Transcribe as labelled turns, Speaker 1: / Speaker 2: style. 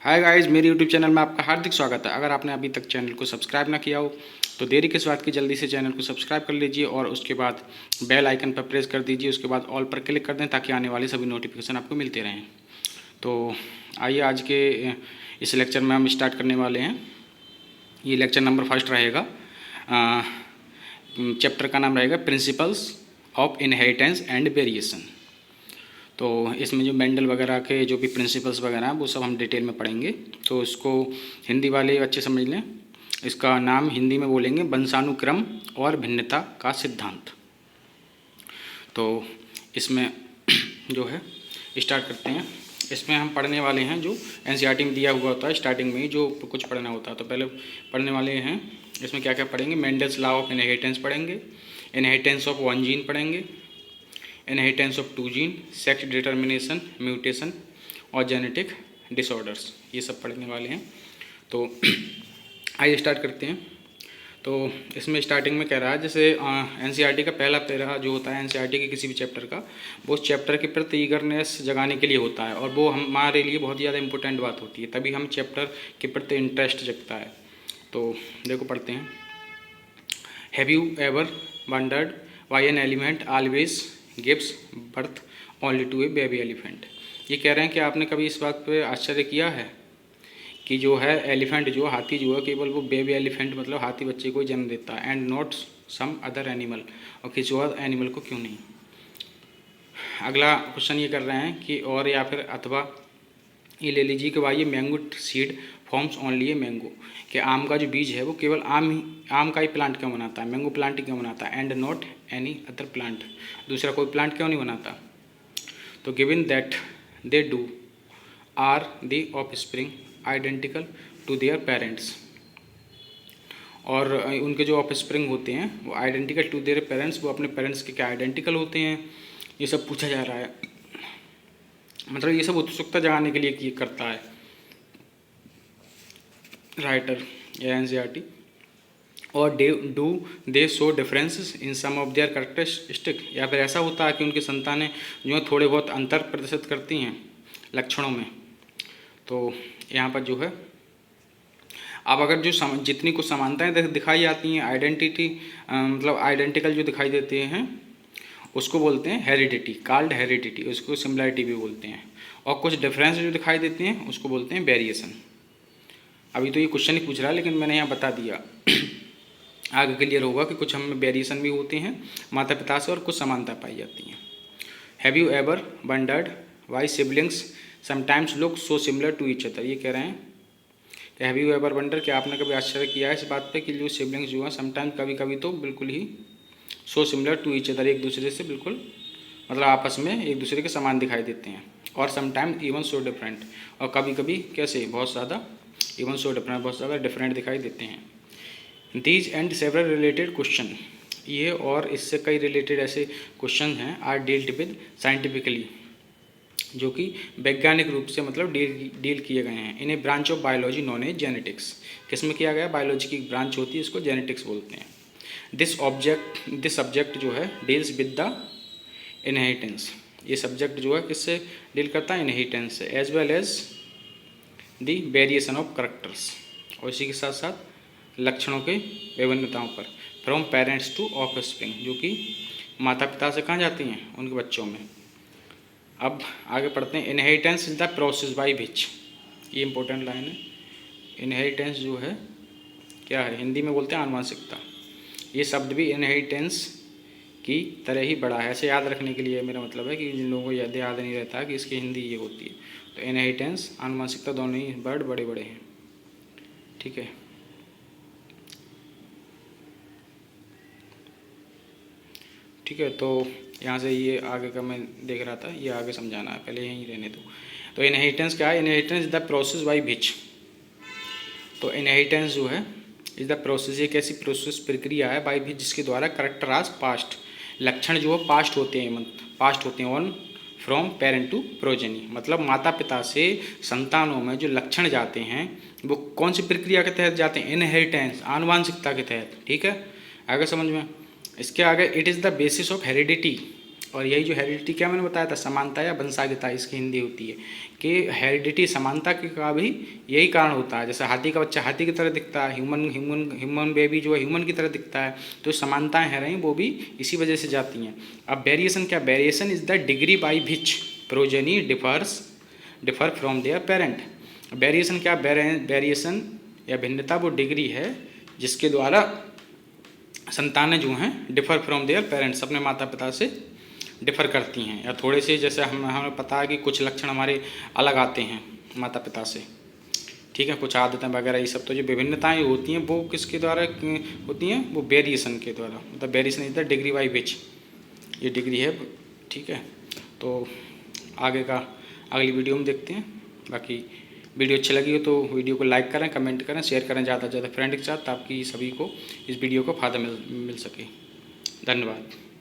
Speaker 1: Hi guys, मेरे YouTube channel में आपका हार्दिक स्वागत है। अगर आपने अभी तक चैनल को सब्सक्राइब ना किया हो तो देरी किस बात की, जल्दी से चैनल को सब्सक्राइब कर लीजिए और उसके बाद बेल आइकन पर प्रेस कर दीजिए। उसके बाद ऑल पर क्लिक कर दें ताकि आने वाले सभी नोटिफिकेशन आपको मिलते रहें। तो आइए आज के इस लेक्चर में हम स्टार्ट करने वाले हैं। ये लेक्चर नंबर 1 रहेगा। चैप्टर का नाम रहेगा principles of inheritance and variation. तो इसमें जो मेंडल वगैरह के जो भी प्रिंसिपल्स वगैरह हैं वो सब हम डिटेल में पढ़ेंगे। तो इसको हिंदी वाले अच्छे समझ लें। इसका नाम हिंदी में बोलेंगे वंशानुक्रम और भिन्नता का सिद्धांत। तो इसमें जो है स्टार्ट करते हैं। इसमें हम पढ़ने वाले हैं जो एनसीईआरटी में दिया हुआ होता है, स्टार्टिंग में ही जो कुछ पढ़ना होता है। तो पहले पढ़ने वाले हैं इसमें क्या क्या पढ़ेंगे। मेंडल्स लॉ ऑफ इनहेरिटेंस पढ़ेंगे, इनहेरिटेंस ऑफ 1 जीन पढ़ेंगे, inheritance of 2 gene, sex determination, mutation और जेनेटिक डिसऑर्डर्स, ये सब पढ़ने वाले हैं। तो आइए स्टार्ट करते हैं। तो इसमें स्टार्टिंग में कह रहा है जैसे एनसीईआरटी का पहला पैरा जो होता है एनसीईआरटी के किसी भी चैप्टर का, वो उस चैप्टर के प्रति ईगरनेस जगाने के लिए होता है और वो हमारे लिए बहुत ज़्यादा इंपॉर्टेंट बात होती है, तभी हम चैप्टर के प्रति इंटरेस्ट जगता है। तो देखो पढ़ते हैं। Have you ever wondered why an elephant always gives birth only to a baby elephant. ये कह रहे हैं कि आपने कभी इस बात पे आश्चर्य किया है कि जो है एलिफेंट जो हाथी जो है केवल वो बेबी एलिफेंट मतलब हाथी बच्चे को जन्म देता है, and not some other animal, और किसी और एनिमल को क्यों नहीं। अगला क्वेश्चन ये कर रहे हैं कि और या फिर अथवा ये ले लीजिए कि भाई ये mango seed forms only a mango, कि आम का जो बीज है वो केवल आम का ही प्लांट क्यों बनाता है, मैंगो प्लांट ही क्यों बनाता है, and not any other plant, दूसरा कोई प्लांट क्यों नहीं बनाता। तो given that they do are the offspring identical to their parents, और उनके जो ऑफ स्प्रिंग होते हैं वो आइडेंटिकल टू देयर पेरेंट्स, वो अपने पेरेंट्स के क्या आइडेंटिकल होते हैं, ये सब पूछा जा रहा है। मतलब ये सब उत्सुकता जगाने के लिए करता है राइटर या एनसीईआरटी। और do they show differences in some of their characteristic, या फिर ऐसा होता है कि उनकी संतानें जो है थोड़े बहुत अंतर प्रदर्शित करती हैं लक्षणों में। तो यहाँ पर जो है अब अगर जो जितनी कुछ समानताएं दिखाई जाती हैं आइडेंटिटी मतलब आइडेंटिकल जो दिखाई देते हैं उसको बोलते हैं हेरिडिटी, कॉल्ड हेरिडिटी, उसको सिमिलरिटी भी बोलते हैं। और कुछ डिफरेंस जो दिखाई देते हैं उसको बोलते हैं वेरिएशन। अभी तो ये क्वेश्चन ही पूछ रहा है लेकिन मैंने यहाँ बता दिया, आगे क्लियर होगा कि कुछ हमें वेरिएशन भी होते हैं माता पिता से और कुछ समानता पाई जाती हैं। Have you ever wondered why siblings sometimes look so similar to each other. ये कह रहे हैं कि हैव यू एवर वंडर, कि आपने कभी आश्चर्य किया है इस बात पे कि जो सिबलिंग्स जो हैं समटाइम्स कभी कभी तो बिल्कुल ही so similar to each other, एक दूसरे से बिल्कुल मतलब आपस में एक दूसरे के समान दिखाई देते हैं, और समटाइम्स इवन सो डिफरेंट, और कभी कभी कैसे बहुत ज़्यादा इवन सो डिफरेंट बहुत ज़्यादा डिफरेंट दिखाई देते हैं। These and several related question, ये और इससे कई रिलेटेड ऐसे क्वेश्चन हैं आर डील्ड विद साइंटिफिकली, जो कि वैज्ञानिक रूप से मतलब डील किए गए हैं। इन्हें branch of biology known as genetics, किसमें किया गया, बायोलॉजी की ब्रांच होती है इसको जेनेटिक्स बोलते हैं। दिस सब्जेक्ट जो है डील्स विद द इनहेरिटेंस, ये सब्जेक्ट जो है किससे डील करता है, इनहेरिटेंस से, as well as the variation of characters, और इसी के साथ साथ लक्षणों के विभिन्नताओं पर, from parents to offspring, जो कि माता पिता से कहाँ जाती हैं उनके बच्चों में। अब आगे पढ़ते हैं। Inheritance is the process by which, ये इंपॉर्टेंट लाइन है। इनहेरिटेंस जो है क्या है, हिंदी में बोलते हैं आनुवंशिकता। ये शब्द भी इनहेरिटेंस की तरह ही बड़ा है, ऐसे याद रखने के लिए मेरा मतलब है कि जिन लोगों को याद नहीं रहता कि इसकी हिंदी ये होती है। तो इनहेरिटेंस आनुवंशिकता दोनों ही वर्ड बड़े बड़े हैं, ठीक है। ठीक है, तो यहाँ से ये आगे का मैं देख रहा था, ये आगे समझाना है, पहले यहीं रहने दो। तो इनहेरिटेंस क्या है, inheritance the process by which, तो इनहेरिटेंस जो है इज द प्रोसेस, एक ऐसी प्रोसेस प्रक्रिया है बाय विच जिसके द्वारा करेक्टर आज पास्ट, लक्षण जो है पास्ट होते हैं on from parent to progeny, मतलब माता पिता से संतानों में जो लक्षण जाते हैं वो कौन सी प्रक्रिया के तहत जाते हैं, इनहेरिटेंस आनुवंशिकता के तहत, ठीक है। आगे समझ में, इसके आगे it is the basis of heredity, और यही जो हेरिडिटी क्या मैंने बताया था, समानता या वंशागिता इसकी हिंदी होती है कि हेरिडिटी समानता का भी यही कारण होता है। जैसे हाथी का बच्चा हाथी की तरह दिखता है, ह्यूमन बेबी जो है ह्यूमन की तरह दिखता है, तो समानताएं हैं रही वो भी इसी वजह से जाती हैं। अब वेरिएशन क्या, variation is the degree by which progeny differ from there parent. Variation क्या, वेरिएशन या भिन्नता वो डिग्री है जिसके द्वारा संतानें जो हैं डिफर फ्रॉम देयर पेरेंट्स, अपने माता पिता से डिफर करती हैं, या थोड़े से जैसे हमें पता है कि कुछ लक्षण हमारे अलग आते हैं माता पिता से, ठीक है, कुछ आदतें वगैरह ये सब। तो जो विभिन्नताएं होती हैं वो किसके द्वारा होती हैं, वो वेरिएशन के द्वारा, मतलब variation is the degree by which, ये डिग्री है, ठीक है। तो आगे का अगली वीडियो में देखते हैं। बाकी वीडियो अच्छी लगी हो तो वीडियो को लाइक करें, कमेंट करें, शेयर करें ज़्यादा से ज़्यादा फ्रेंड के साथ, ताकि सभी को इस वीडियो को फ़ायदा मिल सके। धन्यवाद।